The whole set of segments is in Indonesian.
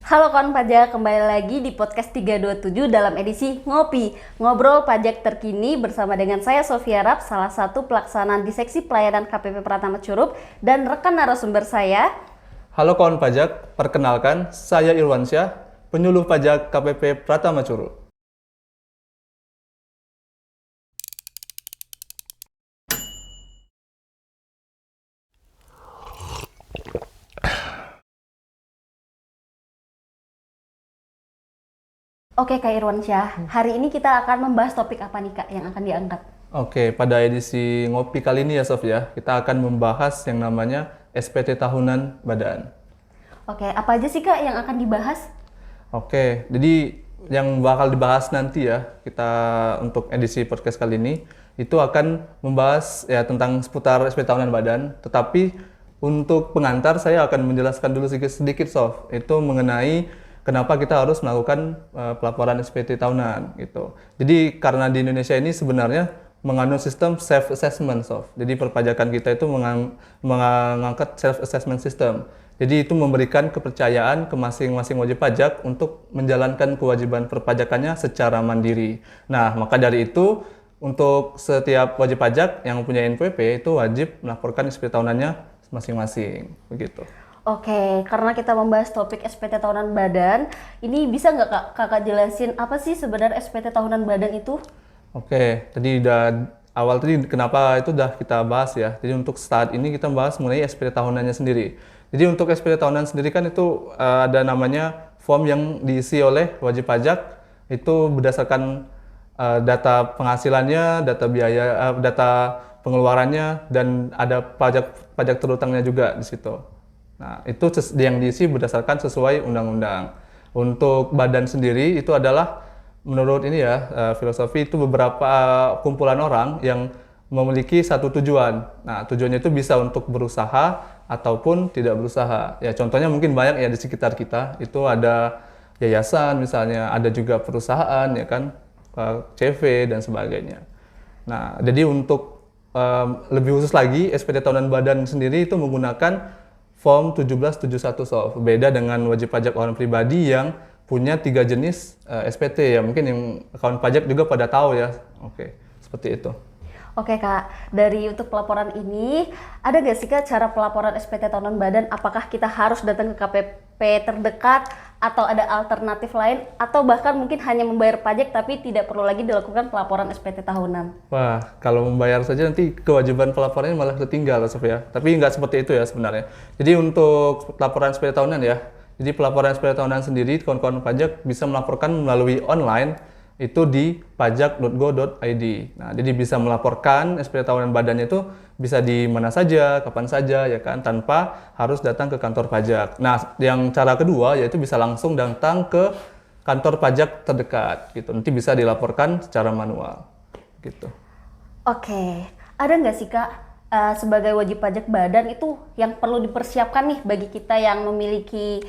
Halo kawan pajak, kembali lagi di podcast 327 dalam edisi Ngopi, Ngobrol Pajak Terkini bersama dengan saya Sofia Rap, salah satu pelaksana di Seksi Pelayanan KPP Pratama Curup dan rekan narasumber saya. Halo kawan pajak, perkenalkan saya Irwansyah, penyuluh pajak KPP Pratama Curup. Oke Kak Irwansyah, hari ini kita akan membahas topik apa nih Kak yang akan diangkat? Oke, pada edisi Ngopi kali ini ya Sof ya, kita akan membahas yang namanya SPT tahunan badan. Oke, apa aja sih Kak yang akan dibahas? Oke, jadi yang bakal dibahas nanti ya, kita untuk edisi podcast kali ini, itu akan membahas ya tentang seputar SPT tahunan badan, tetapi untuk pengantar saya akan menjelaskan dulu sedikit Sof, itu mengenai kenapa kita harus melakukan pelaporan SPT tahunan gitu. Jadi karena di Indonesia ini sebenarnya mengandung sistem self assessment Sof. Jadi perpajakan kita itu mengangkat self assessment system. Jadi itu memberikan kepercayaan ke masing-masing wajib pajak untuk menjalankan kewajiban perpajakannya secara mandiri. Nah, maka dari itu untuk setiap wajib pajak yang mempunyai NPWP itu wajib melaporkan SPT tahunannya masing-masing begitu. Oke, karena kita membahas topik SPT tahunan badan, ini bisa nggak kakak jelasin apa sih sebenarnya SPT tahunan badan itu? Oke, tadi awal tadi kenapa itu udah kita bahas ya. Jadi untuk saat ini kita bahas mengenai SPT tahunannya sendiri. Jadi untuk SPT tahunan sendiri kan itu ada namanya form yang diisi oleh wajib pajak itu berdasarkan data penghasilannya, data biaya, data pengeluarannya dan ada pajak terutangnya juga di situ. Nah, itu yang diisi berdasarkan sesuai undang-undang. Untuk badan sendiri itu adalah menurut ini ya, filosofi itu beberapa kumpulan orang yang memiliki satu tujuan. Nah, tujuannya itu bisa untuk berusaha ataupun tidak berusaha. Ya, contohnya mungkin banyak ya di sekitar kita. Itu ada yayasan misalnya, ada juga perusahaan ya kan, CV dan sebagainya. Nah, jadi untuk lebih khusus lagi, SPT tahunan badan sendiri itu menggunakan Form 1771 Sof. Beda dengan wajib pajak orang pribadi yang punya 3 jenis SPT ya. Mungkin yang kawan pajak juga pada tahu ya. Oke, seperti itu. Oke Kak, dari untuk pelaporan ini, ada nggak sih Kak cara pelaporan SPT tahunan badan? Apakah kita harus datang ke KPP terdekat atau ada alternatif lain? Atau bahkan mungkin hanya membayar pajak tapi tidak perlu lagi dilakukan pelaporan SPT tahunan? Wah, kalau membayar saja nanti kewajiban pelaporannya malah tertinggal Sof ya. Tapi nggak seperti itu ya sebenarnya. Jadi untuk laporan SPT tahunan ya, jadi pelaporan SPT tahunan sendiri, kawan-kawan pajak bisa melaporkan melalui online itu di pajak.go.id. Nah, jadi bisa melaporkan SPT tahunan badannya itu bisa di mana saja, kapan saja ya kan, tanpa harus datang ke kantor pajak. Nah, yang cara kedua yaitu bisa langsung datang ke kantor pajak terdekat gitu. Nanti bisa dilaporkan secara manual gitu. Oke, ada nggak sih Kak sebagai wajib pajak badan itu yang perlu dipersiapkan nih bagi kita yang memiliki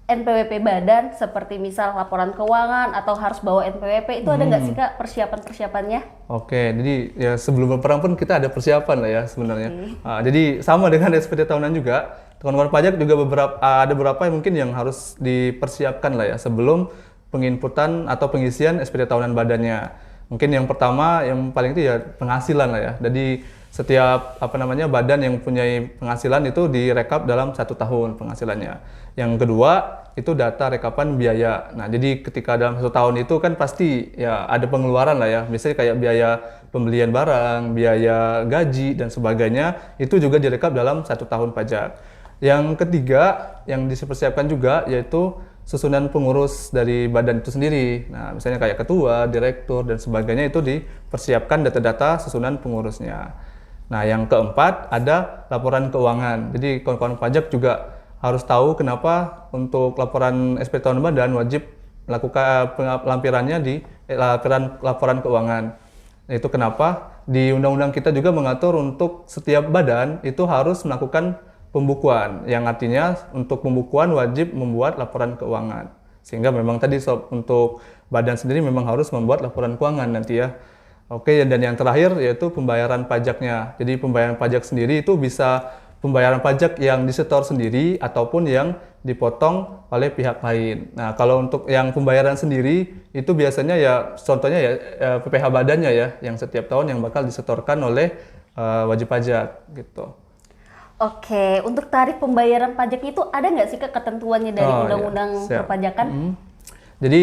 NPWP badan seperti misal laporan keuangan atau harus bawa NPWP itu ada nggak sih Kak persiapan-persiapannya? Oke, jadi ya sebelum berperang pun kita ada persiapan lah ya sebenarnya. Jadi sama dengan SPT tahunan juga, kawan-kawan pajak juga ada beberapa yang mungkin yang harus dipersiapkan lah ya sebelum penginputan atau pengisian SPT tahunan badannya. Mungkin yang pertama yang paling itu ya penghasilan lah ya. Jadi setiap badan yang punya penghasilan itu direkap dalam 1 tahun penghasilannya. Yang kedua itu data rekapan biaya. Nah, jadi ketika dalam 1 tahun itu kan pasti ya ada pengeluaran lah ya. Misalnya kayak biaya pembelian barang, biaya gaji dan sebagainya itu juga direkap dalam 1 tahun pajak. Yang ketiga yang dipersiapkan juga yaitu susunan pengurus dari badan itu sendiri. Nah, misalnya kayak ketua, direktur dan sebagainya itu dipersiapkan data-data susunan pengurusnya. Nah, yang keempat ada laporan keuangan. Jadi kawan-kawan pajak juga harus tahu kenapa untuk laporan SPT tahunan badan wajib melakukan lampirannya di laporan keuangan. Itu kenapa di undang-undang kita juga mengatur untuk setiap badan itu harus melakukan pembukuan, yang artinya untuk pembukuan wajib membuat laporan keuangan. Sehingga memang tadi Sob, untuk badan sendiri memang harus membuat laporan keuangan nanti ya. Oke, dan yang terakhir yaitu pembayaran pajaknya. Jadi pembayaran pajak sendiri itu bisa pembayaran pajak yang disetor sendiri ataupun yang dipotong oleh pihak lain. Nah, kalau untuk yang pembayaran sendiri itu biasanya ya contohnya ya PPh badannya ya yang setiap tahun yang bakal disetorkan oleh wajib pajak gitu. Oke, untuk tarif pembayaran pajak itu ada nggak sih Kak ketentuannya dari Undang-Undang siap. Perpajakan? Jadi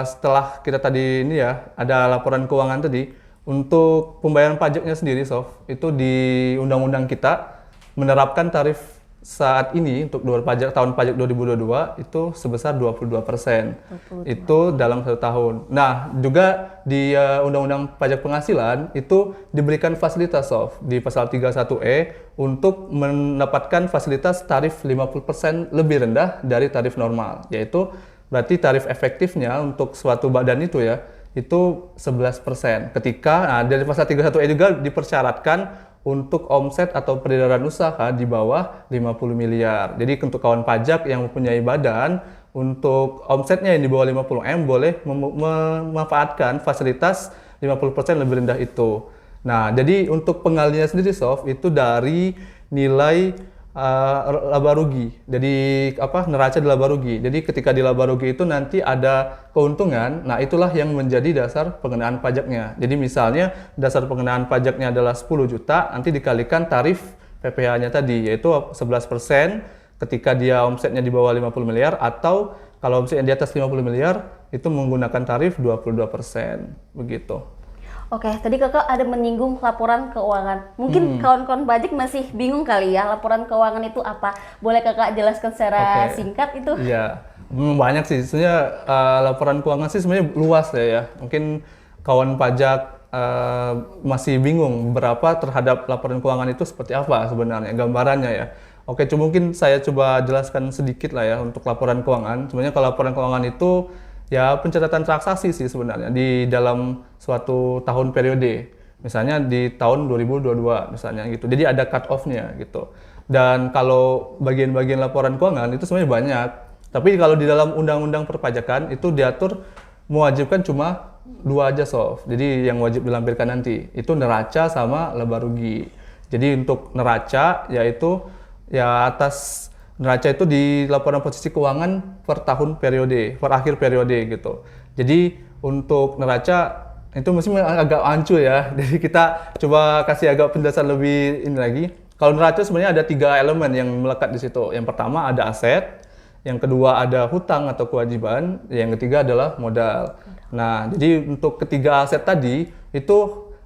setelah kita tadi ini ya ada laporan keuangan tadi, untuk pembayaran pajaknya sendiri Sof, itu di undang-undang kita menerapkan tarif saat ini untuk tahun pajak 2022 itu sebesar 22%. Itu dalam 1 tahun. Nah, juga di Undang-Undang Pajak Penghasilan itu diberikan fasilitas Sof di pasal 31E untuk mendapatkan fasilitas tarif 50% lebih rendah dari tarif normal, yaitu berarti tarif efektifnya untuk suatu badan itu ya, itu 11%. Nah, dari pasal 31E juga dipersyaratkan untuk omset atau peredaran usaha di bawah 50 miliar. Jadi untuk kawan pajak yang mempunyai badan, untuk omsetnya yang di bawah 50 M boleh memanfaatkan fasilitas 50% lebih rendah itu. Nah, jadi untuk pengaliannya sendiri Sof, itu dari nilai laba rugi. Jadi neraca di laba rugi. Jadi ketika di laba rugi itu nanti ada keuntungan, nah itulah yang menjadi dasar pengenaan pajaknya. Jadi misalnya dasar pengenaan pajaknya adalah 10 juta, nanti dikalikan tarif PPh-nya tadi yaitu 11% ketika dia omsetnya di bawah 50 miliar atau kalau omsetnya di atas 50 miliar itu menggunakan tarif 22%. Begitu. Oke, tadi Kakak ada menyinggung laporan keuangan. Mungkin kawan-kawan pajak masih bingung kali ya, laporan keuangan itu apa? Boleh Kakak jelaskan secara singkat itu? Iya, banyak sih. Sebenarnya laporan keuangan sih sebenarnya luas ya. Mungkin kawan pajak masih bingung berapa terhadap laporan keuangan itu seperti apa sebenarnya, gambarannya ya. Oke, mungkin saya coba jelaskan sedikit lah ya untuk laporan keuangan. Sebenarnya kalau laporan keuangan itu ya pencatatan transaksi sih sebenarnya di dalam suatu tahun periode. Misalnya di tahun 2022 misalnya gitu. Jadi ada cut off-nya gitu. Dan kalau bagian-bagian laporan keuangan itu sebenarnya banyak. Tapi kalau di dalam undang-undang perpajakan itu diatur mewajibkan cuma 2 aja Sof. Jadi yang wajib dilampirkan nanti itu neraca sama laba rugi. Jadi untuk neraca yaitu ya atas neraca itu di laporan posisi keuangan per tahun periode, per akhir periode gitu. Jadi untuk neraca itu mesti agak ancur ya. Jadi kita coba kasih agak penjelasan lebih ini lagi. Kalau neraca sebenarnya ada 3 elemen yang melekat di situ. Yang pertama ada aset, yang kedua ada hutang atau kewajiban, yang ketiga adalah modal. Nah, jadi untuk ketiga aset tadi itu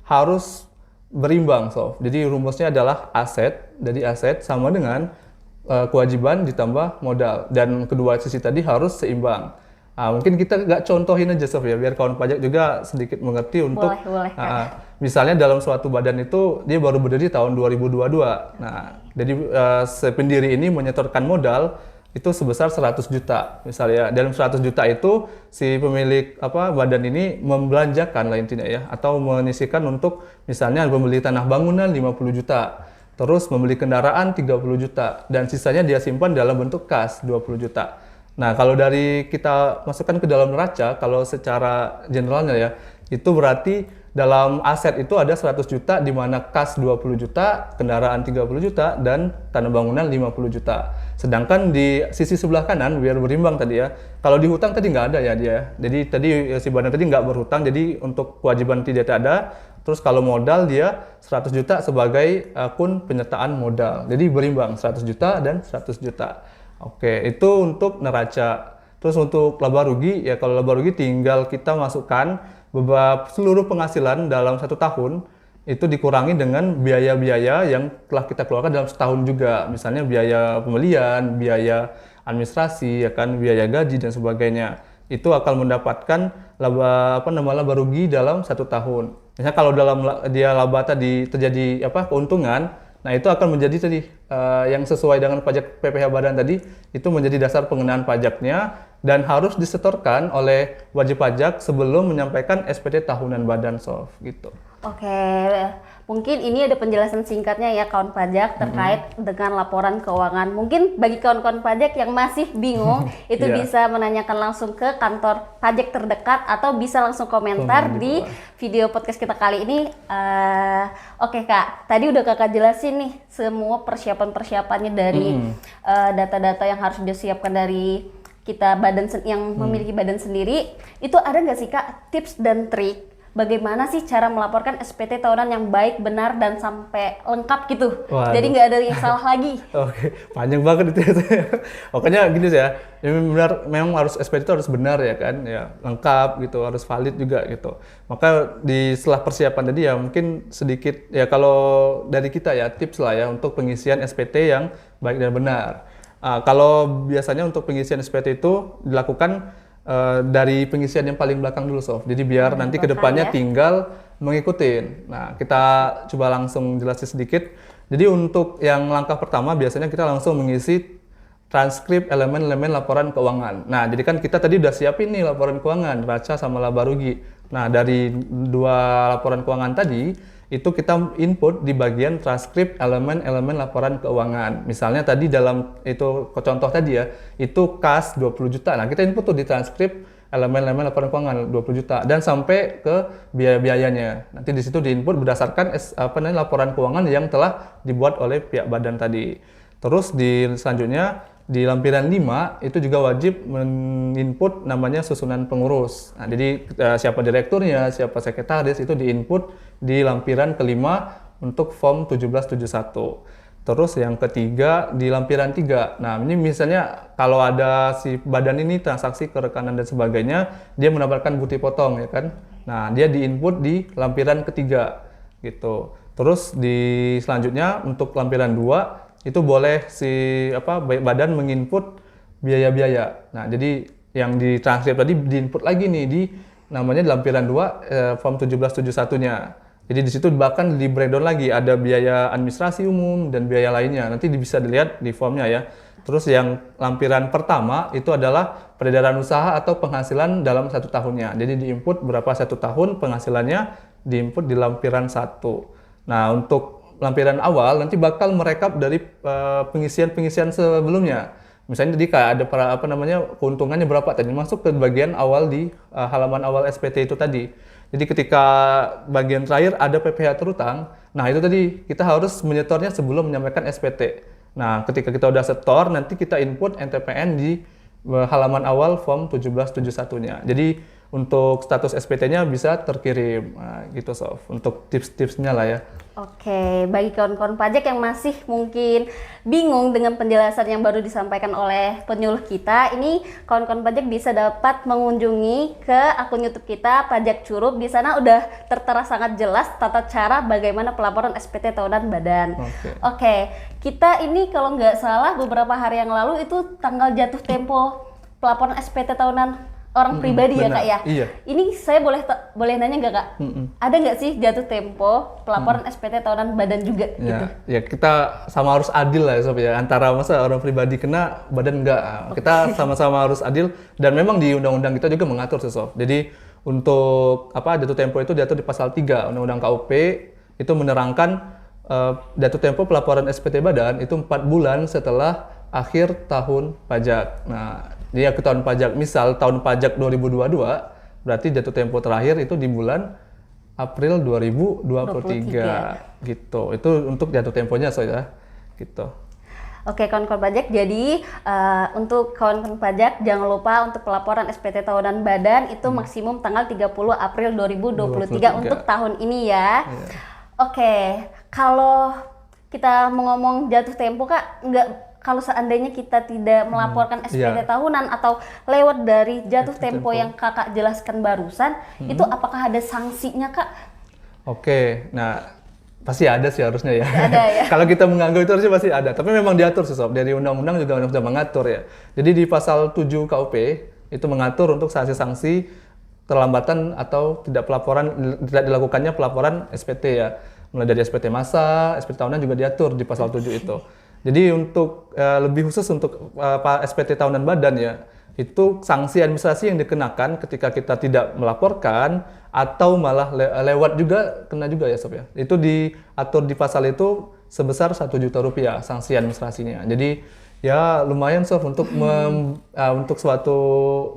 harus berimbang, Sof. Jadi rumusnya adalah aset, jadi aset sama dengan kewajiban ditambah modal, dan kedua sisi tadi harus seimbang. Mungkin kita nggak contohin aja Sof ya, biar kawan pajak juga sedikit mengerti untuk boleh, misalnya dalam suatu badan itu dia baru berdiri tahun 2022. Nah, jadi pendiri ini menyetorkan modal itu sebesar 100 juta misalnya. Dalam 100 juta itu si pemilik badan ini membelanjakan lah intinya ya, atau menyisihkan untuk misalnya membeli tanah bangunan 50 juta. Terus membeli kendaraan 30 juta dan sisanya dia simpan dalam bentuk kas 20 juta. Nah, kalau dari kita masukkan ke dalam neraca, kalau secara generalnya ya, itu berarti dalam aset itu ada 100 juta di mana kas 20 juta, kendaraan 30 juta dan tanah bangunan 50 juta. Sedangkan di sisi sebelah kanan biar berimbang tadi ya. Kalau di hutang tadi nggak ada ya dia. Jadi tadi si badan tadi nggak berhutang, jadi untuk kewajiban tidak ada. Terus kalau modal dia 100 juta sebagai akun penyertaan modal. Jadi berimbang 100 juta dan 100 juta. Oke, itu untuk neraca. Terus untuk laba rugi, ya kalau laba rugi tinggal kita masukkan seluruh penghasilan dalam 1 tahun itu dikurangi dengan biaya-biaya yang telah kita keluarkan dalam setahun juga. Misalnya biaya pembelian, biaya administrasi, ya kan, biaya gaji dan sebagainya. Itu akan mendapatkan laba rugi dalam 1 tahun. Misalnya kalau dalam dia laba tadi terjadi keuntungan, nah itu akan menjadi tadi yang sesuai dengan pajak PPh badan tadi itu menjadi dasar pengenaan pajaknya dan harus disetorkan oleh wajib pajak sebelum menyampaikan SPT tahunan badan Sof gitu. Oke, Mungkin ini ada penjelasan singkatnya ya kawan pajak terkait dengan laporan keuangan. Mungkin bagi kawan-kawan pajak yang masih bingung itu Iya. bisa menanyakan langsung ke kantor pajak terdekat atau bisa langsung komentar Komen di di bawah. video podcast kita kali ini. Oke Kak, tadi udah Kakak jelasin nih semua persiapan-persiapannya dari data-data yang harus disiapkan dari kita yang memiliki badan sendiri. Itu ada nggak sih Kak tips dan trik bagaimana sih cara melaporkan SPT tahunan yang baik, benar, dan sampai lengkap gitu? Waduh. Jadi nggak ada yang salah lagi. Oke, panjang banget itu ya. Pokoknya gini sih ya, memang harus SPT itu harus benar ya kan, ya lengkap gitu, harus valid juga gitu. Maka setelah persiapan tadi ya mungkin sedikit ya kalau dari kita ya tips lah ya untuk pengisian SPT yang baik dan benar. Kalau biasanya untuk pengisian SPT itu dilakukan dari pengisian yang paling belakang dulu Sof. Jadi biar nanti kedepannya ya. tinggal mengikutin. Nah kita coba langsung jelasin sedikit. Jadi untuk yang langkah pertama biasanya kita langsung mengisi transkrip elemen-elemen laporan keuangan. Nah jadi kan kita tadi udah siapin nih laporan keuangan, neraca sama laba rugi. Nah dari dua laporan keuangan tadi itu kita input di bagian transkrip elemen-elemen laporan keuangan. Misalnya tadi dalam itu contoh tadi ya, itu kas 20 juta. Nah, kita input tuh di transkrip elemen-elemen laporan keuangan 20 juta dan sampai ke biaya-biayanya. Nanti di situ diinput berdasarkan laporan keuangan yang telah dibuat oleh pihak badan tadi. Terus selanjutnya di lampiran 5 itu juga wajib menginput namanya susunan pengurus. Nah, jadi siapa direkturnya, siapa sekretaris itu diinput di lampiran kelima untuk form 1771. Terus yang ketiga di lampiran 3. Nah, ini misalnya kalau ada si badan ini transaksi ke rekanan dan sebagainya, dia mendapatkan bukti potong ya kan. Nah, dia diinput di lampiran ketiga gitu. Terus selanjutnya untuk lampiran 2 itu boleh badan menginput biaya-biaya. Nah, jadi yang ditranskrip tadi diinput lagi nih di namanya di lampiran 2 form 1771-nya. Jadi di situ bahkan di breakdown lagi ada biaya administrasi umum dan biaya lainnya. Nanti bisa dilihat di formnya ya. Terus yang lampiran pertama itu adalah peredaran usaha atau penghasilan dalam 1 tahunnya. Jadi diinput berapa 1 tahun penghasilannya diinput di lampiran 1. Nah, untuk lampiran awal nanti bakal merekap dari pengisian sebelumnya. Misalnya tadi ada keuntungannya berapa tadi masuk ke bagian awal di halaman awal SPT itu tadi. Jadi ketika bagian terakhir ada PPh terutang, nah itu tadi kita harus menyetornya sebelum menyampaikan SPT. Nah, ketika kita udah setor nanti kita input NTPN di halaman awal form 1771-nya. Jadi untuk status SPT-nya bisa terkirim. Nah, gitu Sof. Untuk tips-tipsnya lah ya. Oke, bagi kawan-kawan pajak yang masih mungkin bingung dengan penjelasan yang baru disampaikan oleh penyuluh kita, ini kawan-kawan pajak bisa dapat mengunjungi ke akun YouTube kita Pajak Curup. Di sana udah tertera sangat jelas tata cara bagaimana pelaporan SPT tahunan badan. Oke, kita ini kalau nggak salah beberapa hari yang lalu itu tanggal jatuh tempo pelaporan SPT tahunan orang pribadi ya Kak ya. Iya. Ini saya boleh nanya nggak Kak? Ada nggak sih jatuh tempo pelaporan SPT tahunan badan juga gitu? Ya kita sama harus adil lah ya Sob ya. Antara masa orang pribadi kena badan enggak. Kita sama-sama harus adil dan memang di undang-undang kita juga mengatur sih Sob. Jadi untuk jatuh tempo itu diatur di pasal 3 Undang-Undang KUP itu menerangkan jatuh tempo pelaporan SPT badan itu 4 bulan setelah akhir tahun pajak. Nah, di akhir tahun pajak, misal tahun pajak 2022, berarti jatuh tempo terakhir itu di bulan April 2023 gitu. Itu untuk jatuh temponya saja gitu. Oke kawan-kawan pajak, jadi untuk kawan-kawan pajak jangan lupa untuk pelaporan SPT tahunan badan itu maksimum tanggal 30 April 2023 untuk tahun ini ya. Oke, kalau kita mau ngomong jatuh tempo Kak, kalau seandainya kita tidak melaporkan SPT tahunan atau lewat dari jatuh tempo yang Kakak jelaskan barusan, itu apakah ada sanksinya Kak? Oke, nah pasti ada sih harusnya ya. Ada ya. Kalau kita menganggap itu harusnya pasti ada, tapi memang diatur sih Sob. Dari undang-undang juga sudah mengatur ya. Jadi di pasal 7 KUP itu mengatur untuk sanksi-sanksi terlambatan atau tidak dilakukannya pelaporan SPT ya. Mulai dari SPT massa, SPT tahunan juga diatur di pasal 7 itu. Jadi untuk lebih khusus untuk SPT tahunan badan ya, itu sanksi administrasi yang dikenakan ketika kita tidak melaporkan atau malah lewat juga kena juga ya Sob ya. Itu diatur di pasal itu sebesar 1 juta rupiah sanksi administrasinya. Jadi ya lumayan Sob untuk untuk suatu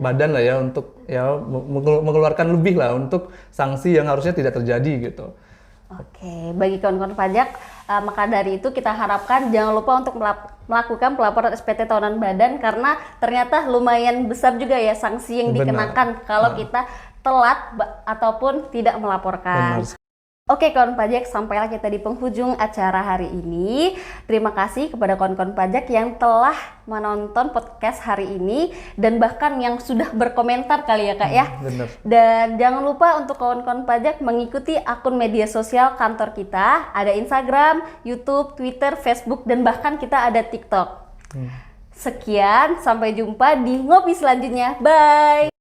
badan lah ya untuk ya mengeluarkan lebih lah untuk sanksi yang harusnya tidak terjadi gitu. Oke, bagi kawan-kawan pajak, maka dari itu kita harapkan jangan lupa untuk melakukan pelaporan SPT tahunan badan karena ternyata lumayan besar juga ya sanksi yang dikenakan kalau kita telat ataupun tidak melaporkan. Benar. Oke kawan pajak, sampailah kita di penghujung acara hari ini. Terima kasih kepada kawan-kawan pajak yang telah menonton podcast hari ini dan bahkan yang sudah berkomentar kali ya Kak ya. Benar. Dan jangan lupa untuk kawan-kawan pajak mengikuti akun media sosial kantor kita. Ada Instagram, YouTube, Twitter, Facebook, dan bahkan kita ada TikTok. Sekian, sampai jumpa di ngopi selanjutnya. Bye!